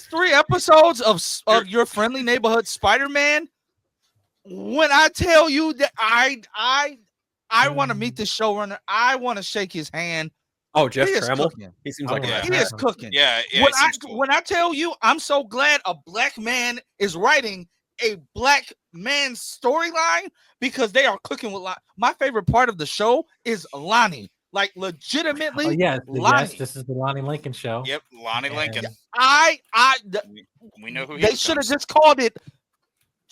these 3 episodes of Your Friendly Neighborhood Spider-Man, when I tell you that I want to meet the showrunner, I want to shake his hand. Oh, Jeff He is Trammell. cooking. He seems like He is cooking. Yeah, cool. When I tell you, I'm so glad a black man is writing a black man storyline because they are cooking with my favorite part of the show is Lonnie. Like legitimately, yes, Lonnie. This is the Lonnie Lincoln show. Yep, Lonnie Lincoln. We know who he they should have just called it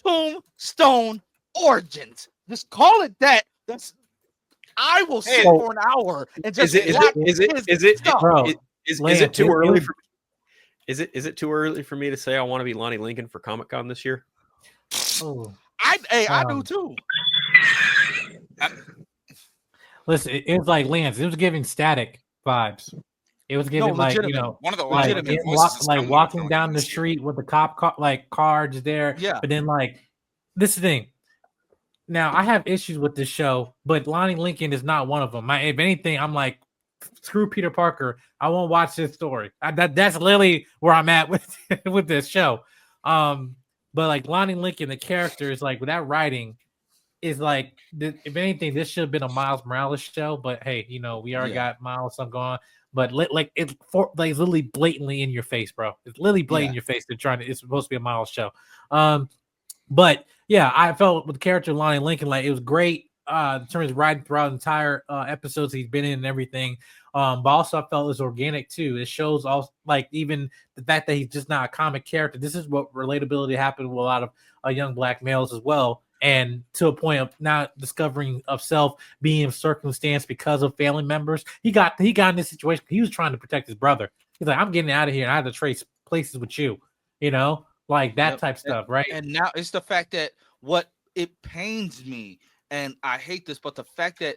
Tombstone Origins. Just call it that. I will sit for an hour and just watch is it too early for is it too early for me to say I want to be Lonnie Lincoln for Comic-Con this year? Oh, I do too. Listen, it was like Lance. It was giving Static vibes. It was giving one of the legitimate voices like walking down the street with the cop cards there. Yeah, but then this thing. Now I have issues with this show, but Lonnie Lincoln is not one of them. If anything, I'm like, screw Peter Parker. I won't watch this story. That's literally where I'm at with this show. But like Lonnie Lincoln, the character is like with that writing is like, if anything, this should have been a Miles Morales show. But hey, we already got Miles going on. But it's literally blatantly in your face, bro. It's literally blatantly in your face. It's supposed to be a Miles show. But yeah, I felt with the character of Lonnie Lincoln, like it was great in terms of riding throughout the entire episodes he's been in and everything. But also I felt it was organic too. It shows also like even the fact that he's just not a comic character. This is what relatability happened with a lot of young black males as well. And to a point of not discovering of self being circumstance because of family members. He got in this situation. He was trying to protect his brother. He's like, I'm getting out of here. And I have to trace places with you, like that type stuff, right? And now it's the fact that what it pains me, and I hate this, but the fact that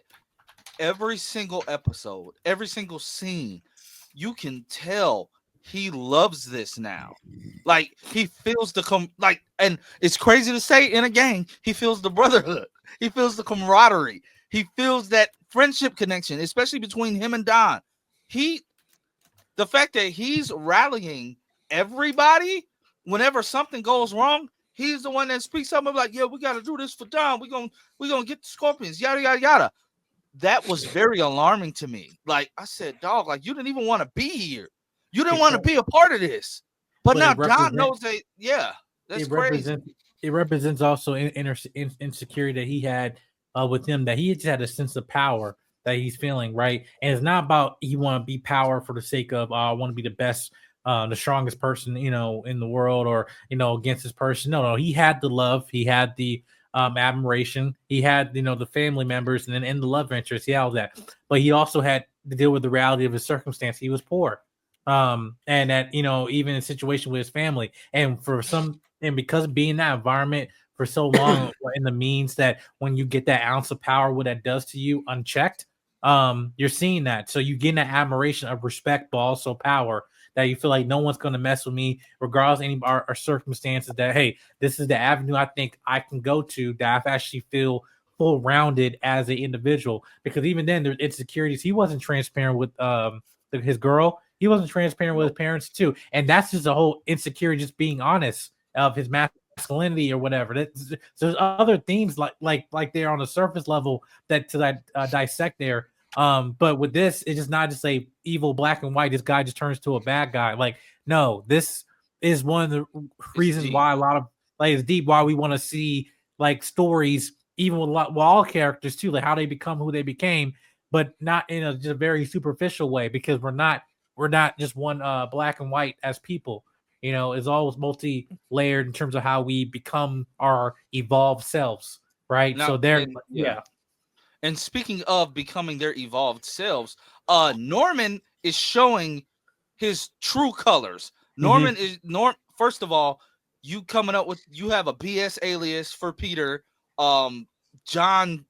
every single episode, every single scene, you can tell he loves this now. Like he feels and it's crazy to say in a gang, he feels the brotherhood, he feels the camaraderie, he feels that friendship connection, especially between him and Don. The fact that he's rallying everybody whenever something goes wrong, he's the one that speaks up and like, yeah, we got to do this for Don. We're gonna get the Scorpions, yada yada yada. That was very alarming to me. Like I said, dog, like you didn't even want to be here. You didn't want to be a part of this. But now Don knows that, that's crazy. It represents also insecurity that he had with him, that he just had a sense of power that he's feeling, right? And it's not about he want to be power for the sake of I want to be the best, the strongest person, in the world, or against this person. No, he had the love, he had the admiration, he had the family members, and then in the love interest, he had all that. But he also had to deal with the reality of his circumstance. He was poor, and that even in a situation with his family, and because of being in that environment for so long, in the means that when you get that ounce of power, what that does to you unchecked, you're seeing that. So you get that admiration of respect, but also power, that you feel like no one's going to mess with me, regardless of any our circumstances, that, hey, this is the avenue I think I can go to, that I actually feel full rounded as an individual. Because even then there's insecurities. He wasn't transparent with his girl. He wasn't transparent with his parents too. And that's just a whole insecurity, just being honest of his masculinity or whatever. So there's other themes like they're on the surface level that dissect there. But with this, it's just not just a evil black and white. This guy just turns to a bad guy. Like, no, this is one of the reasons why a lot of it's deep. Why we want to see stories, even with all characters too, like how they become who they became, but not in a just very superficial way, because we're not just one black and white as people. It's always multi-layered in terms of how we become our evolved selves, right? Now, so there, And speaking of becoming their evolved selves, Norman is showing his true colors. Norman is First of all, you have a BS alias for Peter, John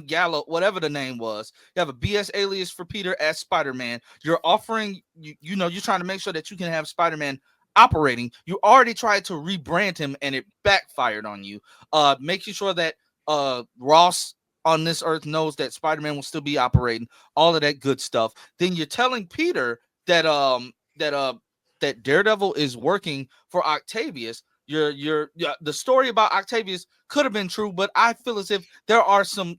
Gallo, whatever the name was. You have a BS alias for Peter as Spider-Man. You're offering, you're trying to make sure that you can have Spider-Man operating. You already tried to rebrand him and it backfired on you. Making sure that Ross on this earth knows that Spider-Man will still be operating, all of that good stuff. Then you're telling Peter that that Daredevil is working for Octavius. The story about Octavius could have been true, but I feel as if there are some,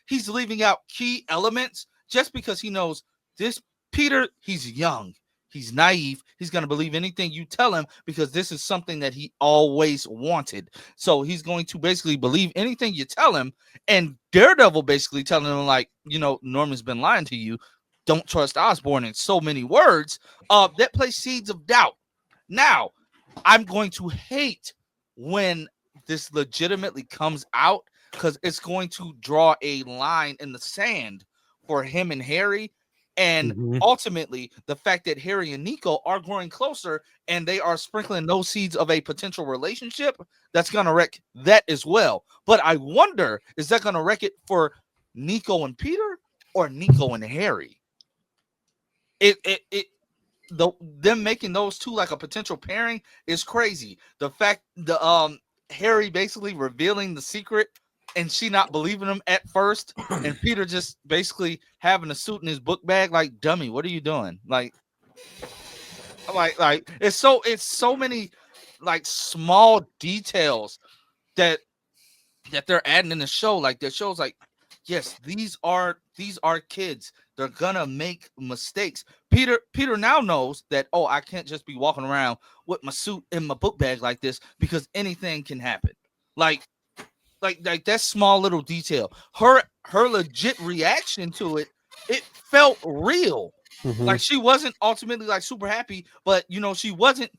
he's leaving out key elements just because he knows this Peter, he's young, he's naive, he's going to believe anything you tell him because this is something that he always wanted. So he's going to basically believe anything you tell him, and Daredevil basically telling him like, Norman's been lying to you. Don't trust Osborn in so many words. That plays seeds of doubt. Now, I'm going to hate when this legitimately comes out because it's going to draw a line in the sand for him and Harry. And ultimately, the fact that Harry and Nico are growing closer and they are sprinkling those seeds of a potential relationship, that's going to wreck that as well. But I wonder, is that going to wreck it for Nico and Peter or Nico and Harry? Them making those two like a potential pairing is crazy. The fact Harry basically revealing the secret and she not believing him at first, and Peter just basically having a suit in his book bag like, dummy, what are you doing? Like it's so many like small details that they're adding in the show. Like the show's like, yes, these are kids. They're gonna make mistakes. Peter now knows that, I can't just be walking around with my suit in my book bag like this because anything can happen. Like that small little detail. Her legit reaction to it felt real. Like she wasn't ultimately like super happy, but she wasn't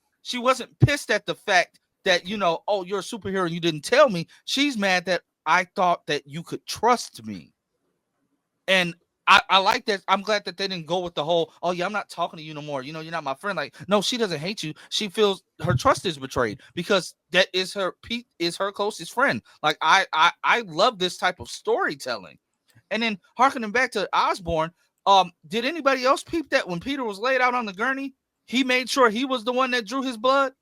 pissed at the fact that you're a superhero and you didn't tell me. She's mad that I thought that you could trust me. And I like that. I'm glad that they didn't go with the whole, oh yeah, I'm not talking to you no more. You're not my friend. Like, no, she doesn't hate you. She feels her trust is betrayed because that is Pete is her closest friend. Like I love this type of storytelling. And then harkening back to Osborn, did anybody else peep that when Peter was laid out on the gurney, he made sure he was the one that drew his blood?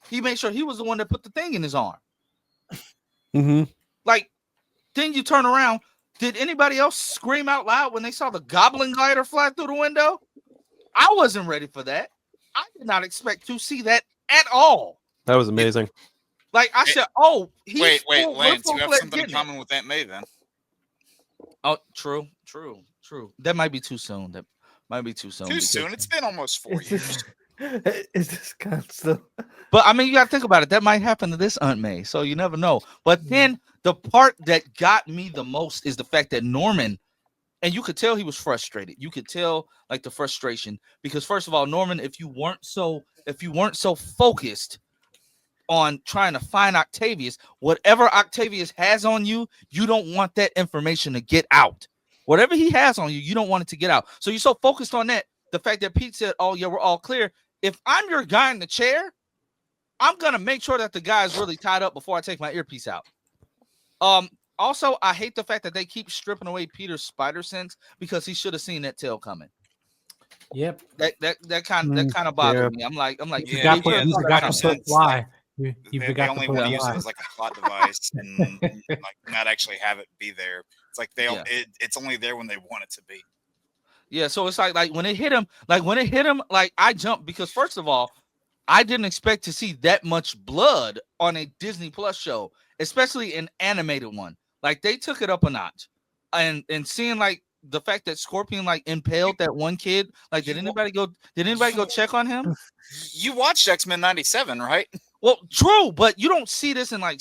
He made sure he was the one that put the thing in his arm. Like, then you turn around. Did anybody else scream out loud when they saw the goblin glider fly through the window? I wasn't ready for that. I did not expect to see that at all. That was amazing. Like I said, wait, Lance, you have something in common with Aunt May then. Oh, true. That might be too soon. Too soon. It's been almost 4 years. Is this kind of stuff? But I mean, you got to think about it. That might happen to this Aunt May, so you never know. But then the part that got me the most is the fact that Norman, and you could tell he was frustrated. You could tell like the frustration because first of all, Norman, if you weren't so focused on trying to find Octavius, whatever Octavius has on you, you don't want that information to get out. Whatever he has on you, you don't want it to get out. So you're so focused on that. The fact that Pete said, oh yeah, we're all clear. If I'm your guy in the chair, I'm gonna make sure that the guy is really tied up before I take my earpiece out. Also, I hate the fact that they keep stripping away Peter's spider sense because he should have seen that tail coming. Yep. That kind of bothered me. I'm like, you got to put fly. You they only want to use it as like a plot device and like not actually have it be there. It's like it's only there when they want it to be. Yeah, so it's like when it hit him, like I jumped because first of all, I didn't expect to see that much blood on a Disney Plus show, especially an animated one. Like they took it up a notch, and seeing like the fact that Scorpion like impaled that one kid. Like, did anybody go check on him? You watched X-Men '97, right? Well, true, but you don't see this in like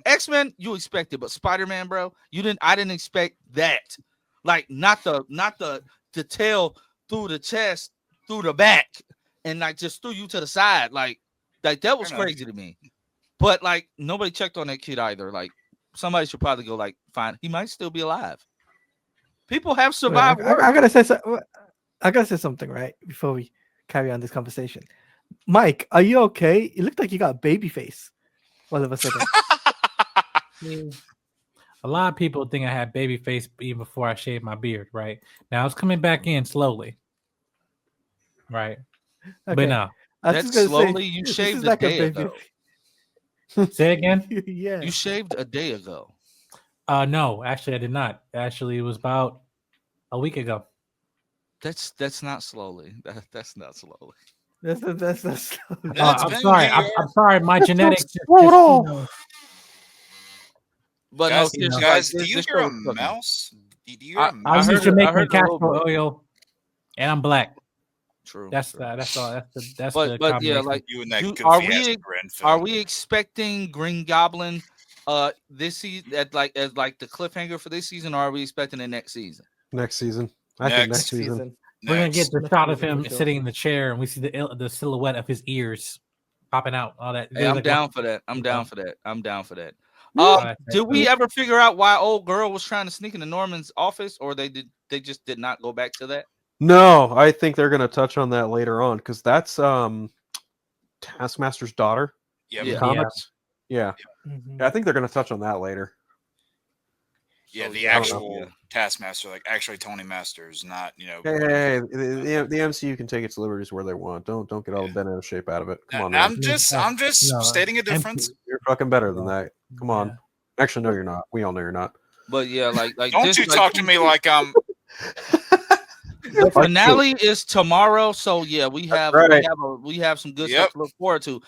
X-Men. You expect it, but Spider-Man, bro, you didn't. I didn't expect that. Like, not the tail through the chest, through the back, and like just threw you to the side. Like that was crazy to me. But like nobody checked on that kid either. Like somebody should probably go like find. He might still be alive. People have survived. I gotta say something right before we carry on this conversation. Mike, are you okay? It looked like you got baby face all of a sudden. A lot of people think I had baby face even before I shaved my beard, right? Now it's coming back in slowly. Right. Okay. But no. That's slowly you shaved a day ago. Say again? Yeah. You shaved a day ago. No, actually I did not. Actually, it was about a week ago. That's not slowly. That's not slowly. That's I'm sorry. I'm sorry. My genetics. But guys, no, seriously, guys, like, do you hear a mouse? Do you hear a mouse? I was just I heard making a little castor bit. oil, and I'm black. True. That's true. all. That's But the yeah, combination. like, You and that are goofy ass we Gren film. expecting Green Goblin this season as like the cliffhanger for this season, or are we expecting it next season? Next season. I think next season. We're gonna get the Next shot of season, him for sure. sitting in the chair, and we see the silhouette of his ears popping out. All that. Hey, I'm Like down one- for that. I'm you down know. for that. I'm down for that. Alright, Did we ever figure out why old girl was trying to sneak into Norman's office, or they just did not go back to that? No, I think they're going to touch on that later on because that's Taskmaster's daughter. Yep. in Yeah. comics. Yeah. Mhm. Yeah, I think they're going to touch on that later. Yeah, So, the yeah, I don't actual know. Taskmaster, like actually Tony Masters, not Hey, the MCU can take its liberties where they want. Don't get all bent out of shape out of it. Come on, man. I'm just stating a difference. You're fucking better than that. Come on. Yeah. Actually, no, you're not. We all know you're not. But yeah, like Don't this, you like, talk to me like the finale is tomorrow, so yeah, we have right. we have some good Yep. stuff to look forward to.